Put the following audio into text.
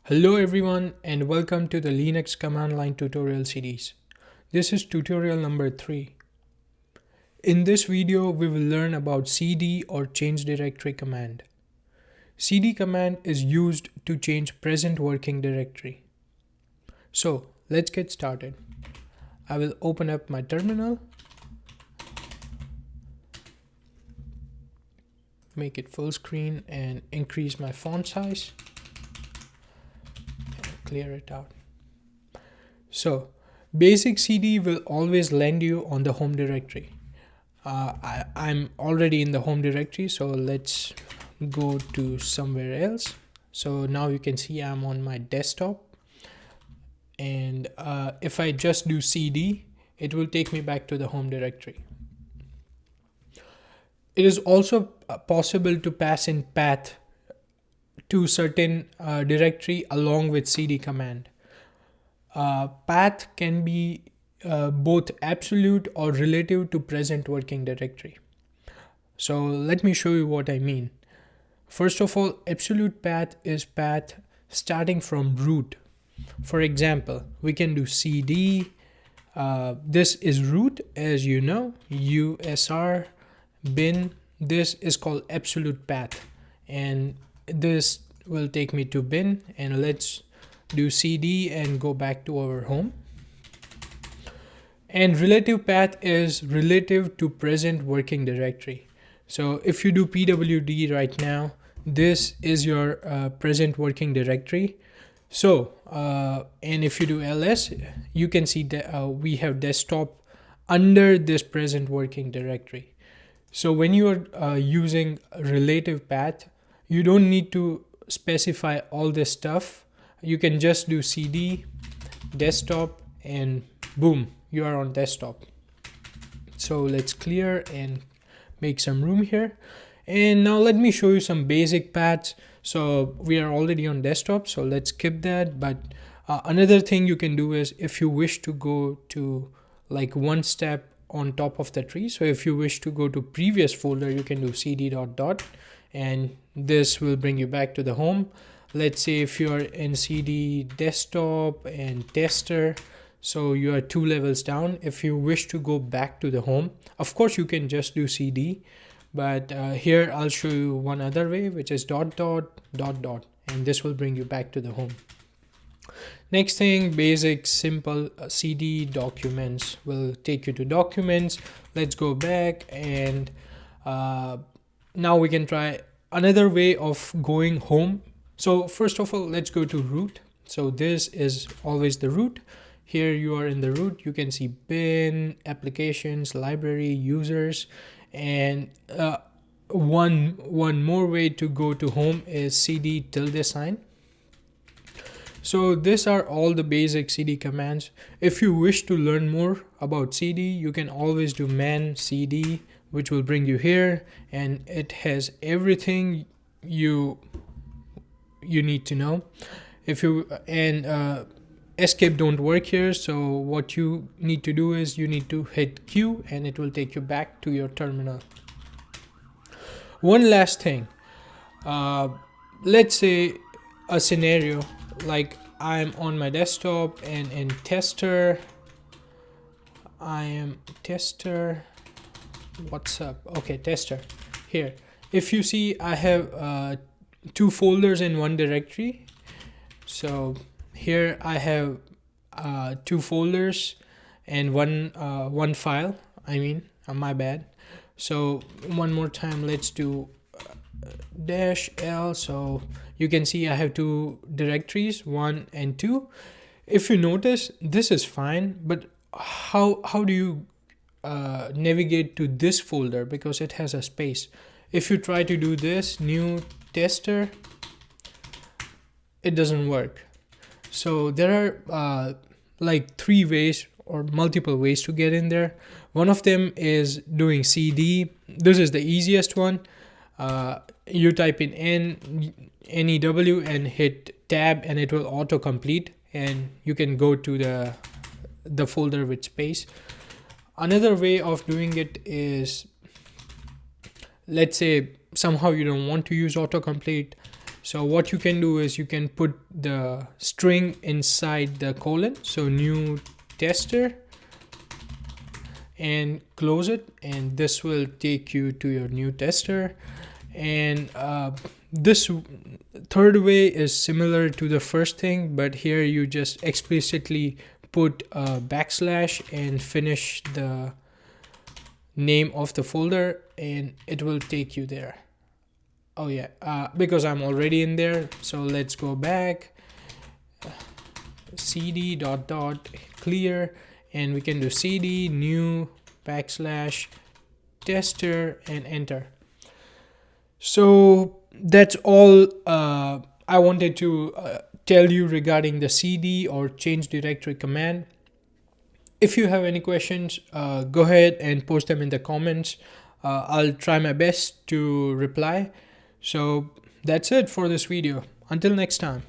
Hello everyone and welcome to the Linux command line tutorial series. This is tutorial number 3. In this video we will learn about cd or change directory command. Cd command is used to change present working directory. So let's get started. I will open up my terminal, make it full screen and increase my font size. Clear it out. So basic cd will always land you on the home directory. I'm already in the home directory, so let's go to somewhere else. So now you can see I'm on my desktop, and if I just do cd, it will take me back to the home directory. It is also possible to pass in path to certain directory along with cd command. Path can be both absolute or relative to present working directory. So let me show you what I mean. First of all, absolute path is path starting from root. For example, we can do cd. This is root, as you know, usr bin. This is called absolute path, and this will take me to bin, and let's do cd and go back to our home. And relative path is relative to present working directory. So if you do pwd right now, this is your present working directory. So and if you do ls, you can see that we have desktop under this present working directory. So when you are using relative path, you don't need to specify all this stuff. You can just do cd desktop and boom, you are on desktop. So let's clear and make some room here. And now let me show you some basic paths. So we are already on desktop, so let's skip that. But another thing you can do is, if you wish to go to like one step on top of the tree, so if you wish to go to previous folder, you can do cd ... and this will bring you back to the home. Let's say if you are in cd desktop and tester, so you are 2 levels down. If you wish to go back to the home, of course you can just do cd, but here I'll show you one other way, which is ... and this will bring you back to the home. Next thing, basic simple cd documents will take you to documents. Let's go back, and now we can try another way of going home. So first of all, let's go to root. So this is always the root. Here you are in the root. You can see bin, applications, library, users, and one more way to go to home is cd ~. So these are all the basic cd commands. If you wish to learn more about cd, you can always do man cd, which will bring you here, and it has everything you need to know. If you escape don't work here, so what you need to do is you need to hit q and it will take you back to your terminal. One last thing, let's say a scenario like I'm on my desktop and in tester, I am tester, what's up, okay, tester. Here, if you see, I have 2 folders in one directory. So here I have 2 folders and one file, my bad. So one more time, let's do -l. So you can see I have 2 directories, 1 and 2. If you notice, this is fine, but how do you navigate to this folder, because it has a space? If you try to do this new tester, it doesn't work. So there are like 3 ways or multiple ways to get in there. One of them is doing cd. This is the easiest one. You type in new and hit tab, and it will auto complete, and you can go to the folder with space. Another way of doing it is, let's say somehow you don't want to use autocomplete, So what you can do is you can put the string inside the colon, so new tester, and close it, and this will take you to your new tester. And this third way is similar to the first thing, but here you just explicitly put a backslash and finish the name of the folder, and it will take you there. Oh yeah, because I'm already in there, so let's go back, cd dot dot clear, and we can do cd new backslash tester and enter. So that's all I wanted to tell you regarding the cd or change directory command. If you have any questions, go ahead and post them in the comments. I'll try my best to reply. So that's it for this video. Until next time.